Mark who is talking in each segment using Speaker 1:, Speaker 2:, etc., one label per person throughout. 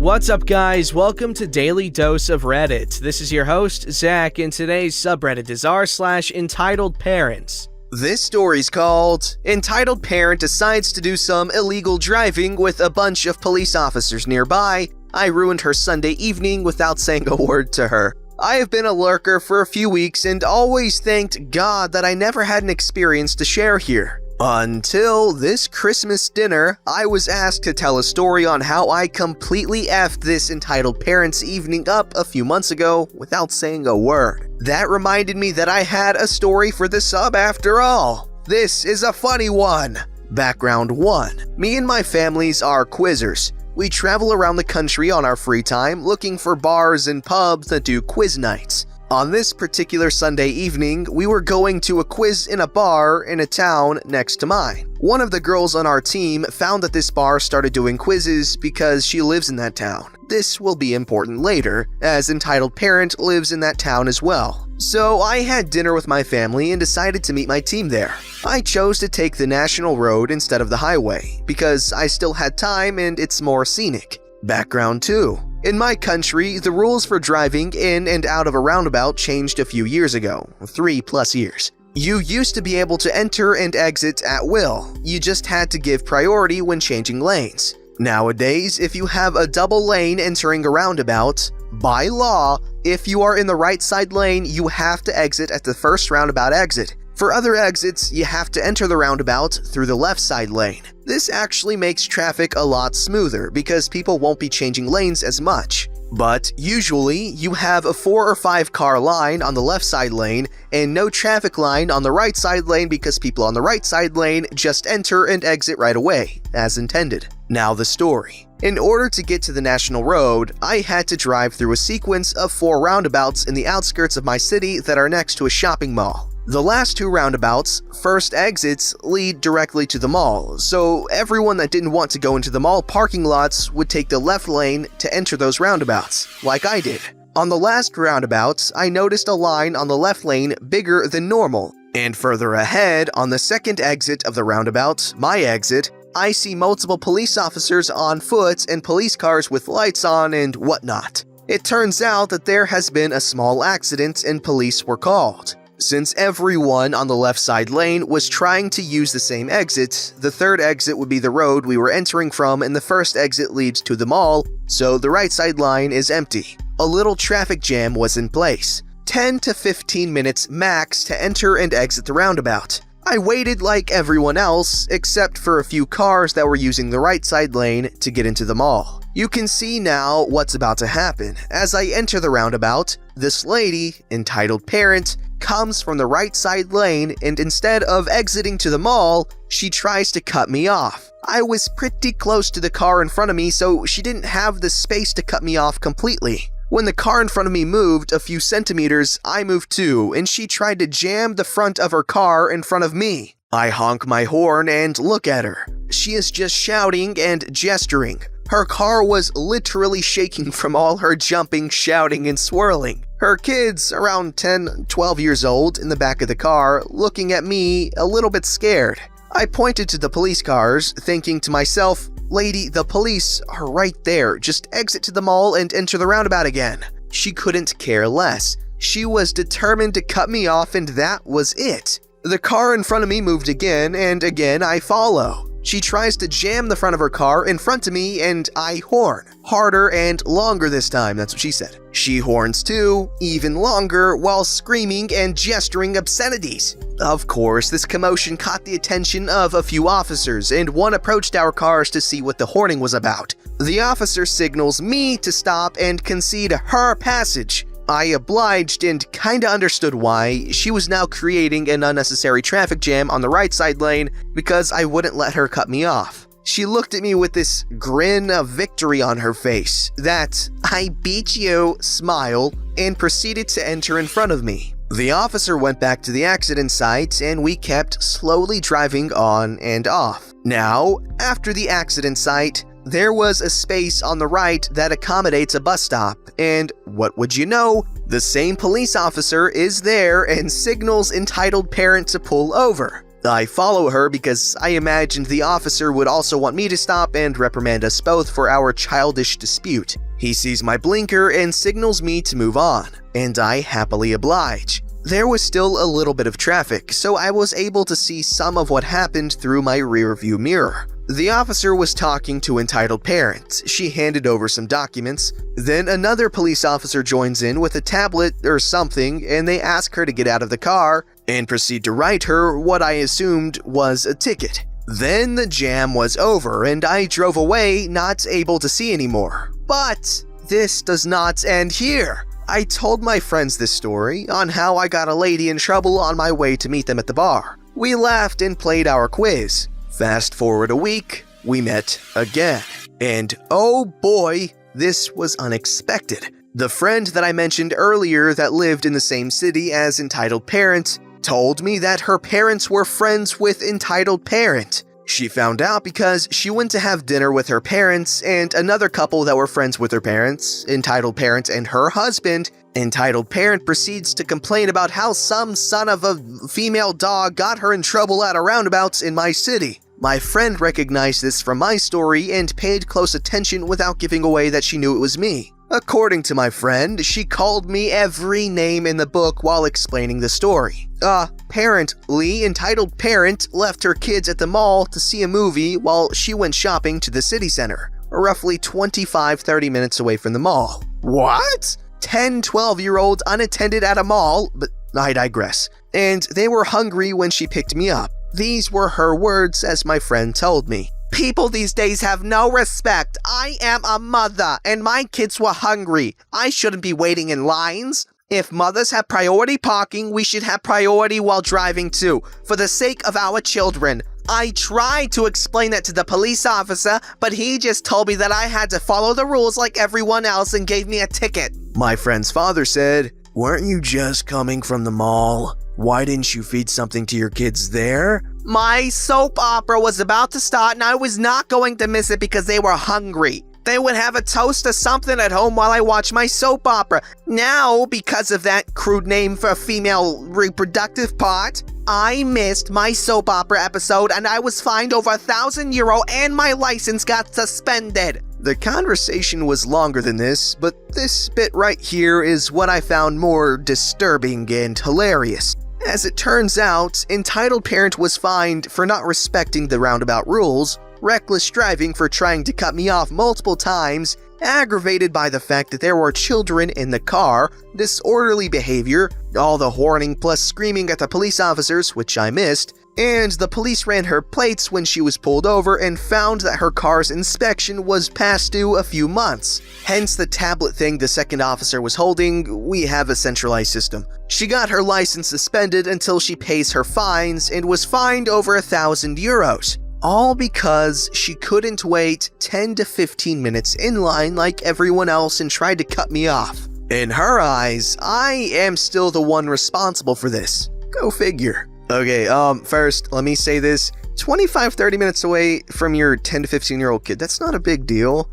Speaker 1: What's up, guys? Welcome to Daily Dose of Reddit. This is your host, Zach, and today's subreddit is r/EntitledParents. This story's called Entitled Parent Decides to Do Some Illegal Driving with a Bunch of Police Officers Nearby. I ruined her Sunday evening without saying a word to her. I have been a lurker for a few weeks and always thanked God that I never had an experience to share here. Until this Christmas dinner, I was asked to tell a story on how I completely effed this entitled parents' evening up a few months ago without saying a word. That reminded me that I had a story for the sub after all. This is a funny one. Background 1. Me and my families are quizzers. We travel around the country on our free time looking for bars and pubs that do quiz nights. On this particular Sunday evening, we were going to a quiz in a bar in a town next to mine. One of the girls on our team found that this bar started doing quizzes because she lives in that town. This will be important later, as entitled parent lives in that town as well. So I had dinner with my family and decided to meet my team there. I chose to take the national road instead of the highway because I still had time and it's more scenic. Background 2. In my country, the rules for driving in and out of a roundabout changed a few years ago, 3+ years. You used to be able to enter and exit at will. You just had to give priority when changing lanes. Nowadays, if you have a double lane entering a roundabout, by law, if you are in the right side lane, you have to exit at the first roundabout exit. For other exits, you have to enter the roundabout through the left side lane. This actually makes traffic a lot smoother because people won't be changing lanes as much. But usually, you have a 4 or 5 car line on the left side lane and no traffic line on the right side lane because people on the right side lane just enter and exit right away, as intended. Now the story. In order to get to the national road, I had to drive through a sequence of 4 roundabouts in the outskirts of my city that are next to a shopping mall. The last 2 roundabouts, first exits, lead directly to the mall, so everyone that didn't want to go into the mall parking lots would take the left lane to enter those roundabouts, like I did. On the last roundabout, I noticed a line on the left lane bigger than normal, and further ahead, on the second exit of the roundabout, my exit, I see multiple police officers on foot and police cars with lights on and whatnot. It turns out that there has been a small accident and police were called. Since everyone on the left side lane was trying to use the same exit, the third exit would be the road we were entering from and the first exit leads to the mall, so the right side line is empty. A little traffic jam was in place. 10 to 15 minutes max to enter and exit the roundabout. I waited like everyone else, except for a few cars that were using the right side lane to get into the mall. You can see now what's about to happen. As I enter the roundabout, this lady, entitled parent, comes from the right side lane and instead of exiting to the mall, she tries to cut me off. I was pretty close to the car in front of me, so she didn't have the space to cut me off completely. When the car in front of me moved a few centimeters, I moved too, and she tried to jam the front of her car in front of me. I honk my horn and look at her. She is just shouting and gesturing. Her car was literally shaking from all her jumping, shouting, and swirling. Her kids, around 10-12 years old, in the back of the car, looking at me a little bit scared. I pointed to the police cars, thinking to myself, "Lady, the police are right there. Just exit to the mall and enter the roundabout again." She couldn't care less. She was determined to cut me off and that was it. The car in front of me moved again and again I follow. She tries to jam the front of her car in front of me and I horn. Harder and longer this time, that's what she said. She horns too, even longer, while screaming and gesturing obscenities. Of course, this commotion caught the attention of a few officers and one approached our cars to see what the horning was about. The officer signals me to stop and concede her passage. I obliged and kinda understood why. She was now creating an unnecessary traffic jam on the right side lane because I wouldn't let her cut me off. She looked at me with this grin of victory on her face, that "I beat you" smile, and proceeded to enter in front of me. The officer went back to the accident site and we kept slowly driving on and off. Now, after the accident site, there was a space on the right that accommodates a bus stop, and what would you know, the same police officer is there and signals entitled parent to pull over. I follow her because I imagined the officer would also want me to stop and reprimand us both for our childish dispute. He sees my blinker and signals me to move on, and I happily oblige. There was still a little bit of traffic, so I was able to see some of what happened through my rearview mirror. The officer was talking to entitled parents. She handed over some documents. Then another police officer joins in with a tablet or something, and they ask her to get out of the car and proceed to write her what I assumed was a ticket. Then the jam was over, and I drove away, not able to see anymore. But this does not end here. I told my friends this story on how I got a lady in trouble on my way to meet them at the bar. We laughed and played our quiz. Fast forward a week, we met again. And oh boy, this was unexpected. The friend that I mentioned earlier that lived in the same city as Entitled Parent told me that her parents were friends with Entitled Parent. She found out because she went to have dinner with her parents and another couple that were friends with her parents, Entitled Parent and her husband. Entitled Parent proceeds to complain about how some son of a female dog got her in trouble at a roundabout in my city. My friend recognized this from my story and paid close attention without giving away that she knew it was me. According to my friend, she called me every name in the book while explaining the story. Apparently, Entitled Parent left her kids at the mall to see a movie while she went shopping to the city center, roughly 25-30 minutes away from the mall. What? 10-12-year-olds unattended at a mall, but I digress. And they were hungry when she picked me up. These were her words, as my friend told me. People these days have no respect. I am a mother, and my kids were hungry. I shouldn't be waiting in lines. If mothers have priority parking, we should have priority while driving too, for the sake of our children. I tried to explain that to the police officer, but he just told me that I had to follow the rules like everyone else and gave me a ticket. My friend's father said, "Weren't you just coming from the mall? Why didn't you feed something to your kids there?" My soap opera was about to start and I was not going to miss it because they were hungry. They would have a toast or something at home while I watch my soap opera. Now, because of that crude name for a female reproductive part, I missed my soap opera episode and I was fined over €1,000 and my license got suspended. The conversation was longer than this, but this bit right here is what I found more disturbing and hilarious. As it turns out, Entitled Parent was fined for not respecting the roundabout rules, reckless driving for trying to cut me off multiple times, aggravated by the fact that there were children in the car, disorderly behavior, all the horning plus screaming at the police officers, which I missed, and the police ran her plates when she was pulled over and found that her car's inspection was past due a few months. Hence the tablet thing the second officer was holding. We have a centralized system. She got her license suspended until she pays her fines and was fined over €1,000. All because she couldn't wait 10 to 15 minutes in line like everyone else and tried to cut me off. In her eyes, I am still the one responsible for this. Go figure. Okay, first, let me say this. 25-30 minutes away from your 10 to 15-year-old kid, that's not a big deal.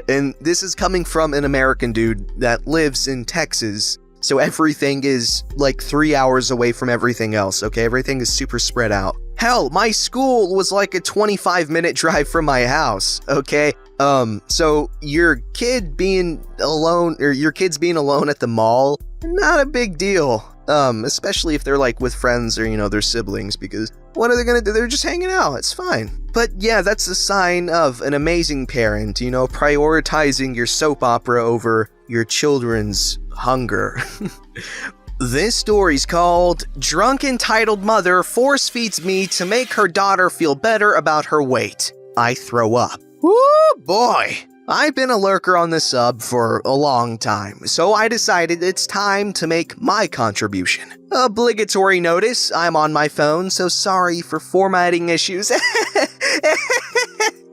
Speaker 1: And this is coming from an American dude that lives in Texas. So everything is like 3 hours away from everything else, okay? Everything is super spread out. Hell, my school was like a 25-minute drive from my house, okay? So your kid being alone, or your kids being alone at the mall, not a big deal. Especially if they're like with friends or, their siblings, because what are they gonna do? They're just hanging out. It's fine. But yeah, that's a sign of an amazing parent, prioritizing your soap opera over your children's hunger. This story's called Drunk Entitled Mother Force Feeds Me to Make Her Daughter Feel Better About Her Weight. I Throw Up. Woo boy! I've been a lurker on this sub for a long time, so I decided it's time to make my contribution. Obligatory notice, I'm on my phone, so sorry for formatting issues.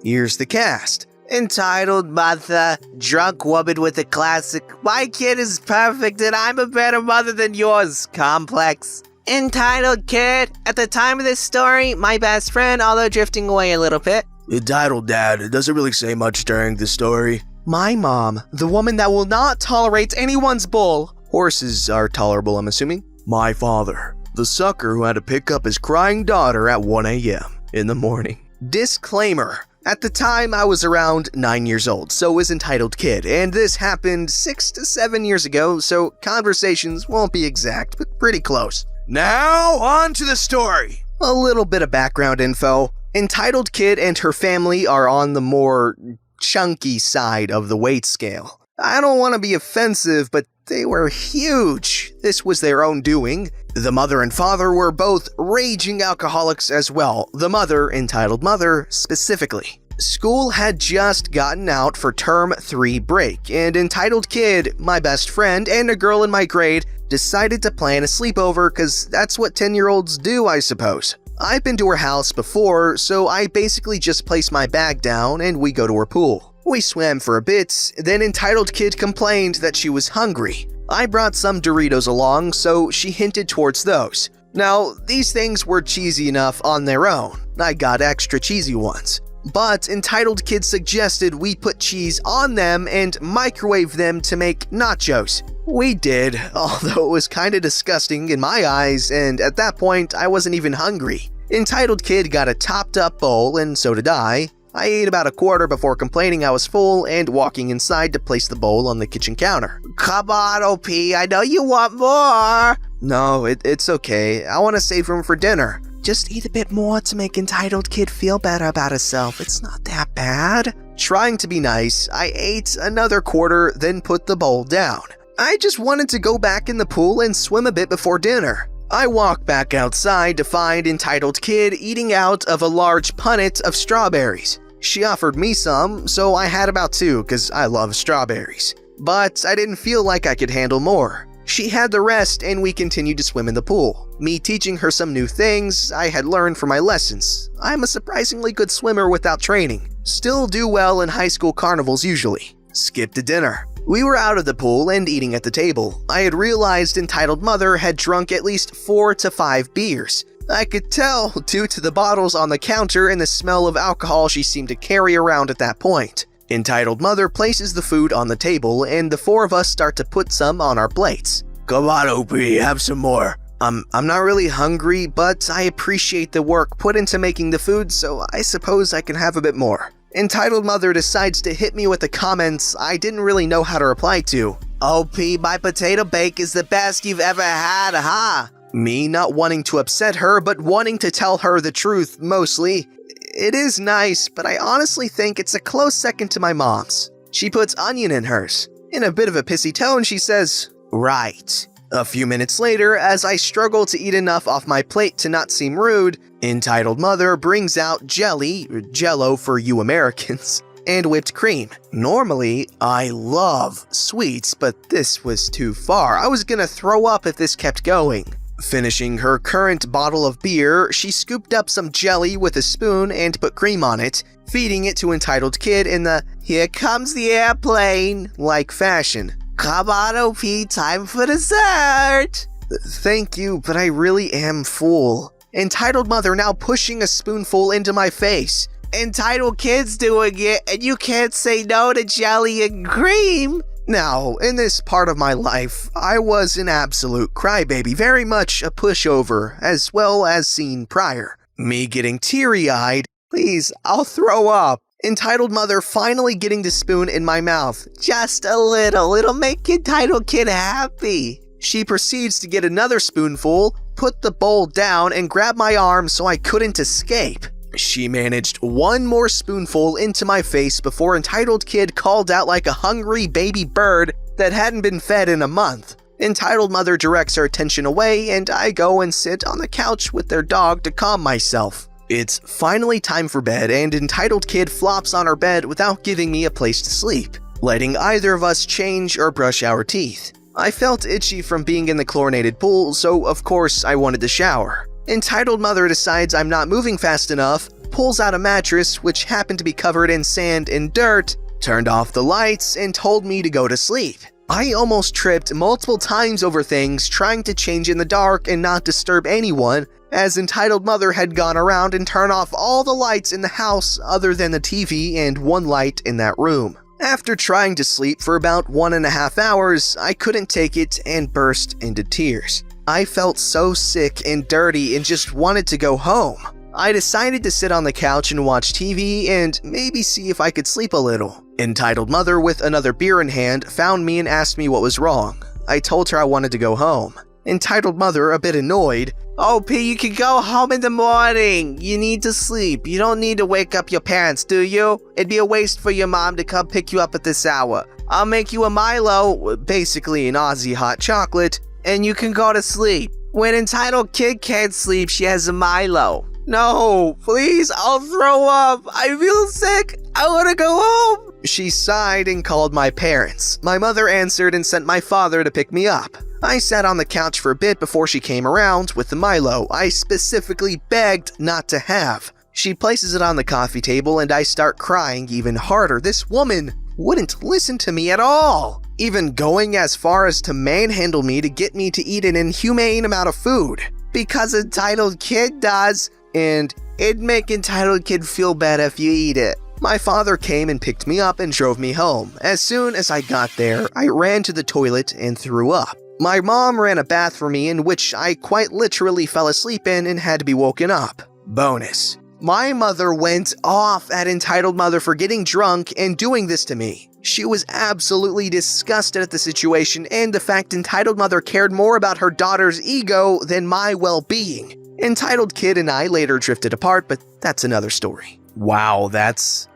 Speaker 1: Here's the cast. Entitled Mother, drunk woman with a classic, my kid is perfect and I'm a better mother than yours, complex. Entitled Kid, at the time of this story, my best friend, although drifting away a little bit. Entitled Dad, it doesn't really say much during the story. My mom, the woman that will not tolerate anyone's bull. Horses are tolerable, I'm assuming. My father, the sucker who had to pick up his crying daughter at 1 a.m. in the morning. Disclaimer. At the time, I was around 9 years old, so was Entitled Kid, and this happened 6 to 7 years ago, so conversations won't be exact, but pretty close. Now, on to the story. A little bit of background info. Entitled Kid and her family are on the more chunky side of the weight scale. I don't want to be offensive, but they were huge. This was their own doing. The mother and father were both raging alcoholics as well, the mother, Entitled Mother, specifically. School had just gotten out for term 3 break, and Entitled Kid, my best friend, and a girl in my grade decided to plan a sleepover because that's what 10-year-olds do, I suppose. I've been to her house before, so I basically just place my bag down and we go to her pool. We swam for a bit, then Entitled Kid complained that she was hungry. I brought some Doritos along, so she hinted towards those. Now, these things were cheesy enough on their own. I got extra cheesy ones. But Entitled Kid suggested we put cheese on them and microwave them to make nachos. We did, although it was kinda disgusting in my eyes, and at that point, I wasn't even hungry. Entitled Kid got a topped up bowl, and so did I. I ate about a quarter before complaining I was full and walking inside to place the bowl on the kitchen counter. Come on, OP, I know you want more. No, it's okay. I want to save room for dinner. Just eat a bit more to make Entitled Kid feel better about herself. It's not that bad. Trying to be nice, I ate another quarter, then put the bowl down. I just wanted to go back in the pool and swim a bit before dinner. I walk back outside to find Entitled Kid eating out of a large punnet of strawberries. She offered me some, so I had about 2 because I love strawberries. But I didn't feel like I could handle more. She had the rest and we continued to swim in the pool, me teaching her some new things I had learned from my lessons. I'm a surprisingly good swimmer without training. Still do well in high school carnivals usually. Skip to dinner. We were out of the pool and eating at the table. I had realized Entitled Mother had drunk at least 4 to 5 beers. I could tell due to the bottles on the counter and the smell of alcohol she seemed to carry around at that point. Entitled Mother places the food on the table and the 4 of us start to put some on our plates. Come on, OP, have some more. I'm not really hungry, but I appreciate the work put into making the food, so I suppose I can have a bit more. Entitled Mother decides to hit me with the comments I didn't really know how to reply to. OP, my potato bake is the best you've ever had, huh? Me not wanting to upset her, but wanting to tell her the truth, mostly. It is nice, but I honestly think it's a close second to my mom's. She puts onion in hers. In a bit of a pissy tone, she says, right. A few minutes later, as I struggle to eat enough off my plate to not seem rude, Entitled Mother brings out jelly, or Jello for you Americans, and whipped cream. Normally, I love sweets, but this was too far. I was gonna throw up if this kept going. Finishing her current bottle of beer, she scooped up some jelly with a spoon and put cream on it, feeding it to Entitled Kid in the "here comes the airplane" like fashion. Come on, OP, time for dessert! Thank you, but I really am full. Entitled Mother now pushing a spoonful into my face. Entitled Kid's doing it, and you can't say no to jelly and cream! Now, in this part of my life, I was an absolute crybaby, very much a pushover, as well as seen prior. Me getting teary-eyed, please, I'll throw up. Entitled Mother finally getting the spoon in my mouth. Just a little, it'll make Entitled Kid happy. She proceeds to get another spoonful, put the bowl down, and grab my arm so I couldn't escape. She managed one more spoonful into my face before Entitled Kid called out like a hungry baby bird that hadn't been fed in a month. Entitled Mother directs her attention away and I go and sit on the couch with their dog to calm myself. It's finally time for bed and Entitled Kid flops on her bed without giving me a place to sleep, letting either of us change or brush our teeth. I felt itchy from being in the chlorinated pool, so of course I wanted to shower. Entitled Mother decides I'm not moving fast enough, pulls out a mattress which happened to be covered in sand and dirt, turned off the lights, and told me to go to sleep. I almost tripped multiple times over things trying to change in the dark and not disturb anyone, as Entitled Mother had gone around and turned off all the lights in the house other than the TV and one light in that room. After trying to sleep for about 1.5 hours, I couldn't take it and burst into tears. I felt so sick and dirty and just wanted to go home. I decided to sit on the couch and watch TV and maybe see if I could sleep a little. Entitled mother, with another beer in hand, found me and asked me what was wrong. I told her I wanted to go home. Entitled mother, a bit annoyed, "Oh, P, you can go home in the morning. You need to sleep. You don't need to wake up your parents, do you? It'd be a waste for your mom to come pick you up at this hour. I'll make you a Milo," basically an Aussie hot chocolate, "and you can go to sleep. When entitled kid can't sleep, she has a Milo." "No, please, I'll throw up. I feel sick. I want to go home." She sighed and called my parents. My mother answered and sent my father to pick me up. I sat on the couch for a bit before she came around with the Milo I specifically begged not to have. She places it on the coffee table and I start crying even harder. This woman wouldn't listen to me at all, even going as far as to manhandle me to get me to eat an inhumane amount of food. Because entitled kid does, and it'd make entitled kid feel bad if you eat it. My father came and picked me up and drove me home. As soon as I got there, I ran to the toilet and threw up. My mom ran a bath for me in which I quite literally fell asleep in and had to be woken up. Bonus: my mother went off at entitled mother for getting drunk and doing this to me. She was absolutely disgusted at the situation and the fact entitled mother cared more about her daughter's ego than my well-being. Entitled kid and I later drifted apart, but that's another story. Wow, that's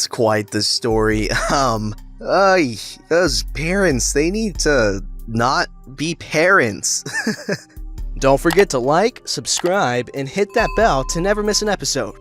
Speaker 1: quite the story. Those parents, they need to not be parents. Don't forget to like, subscribe, and hit that bell to never miss an episode.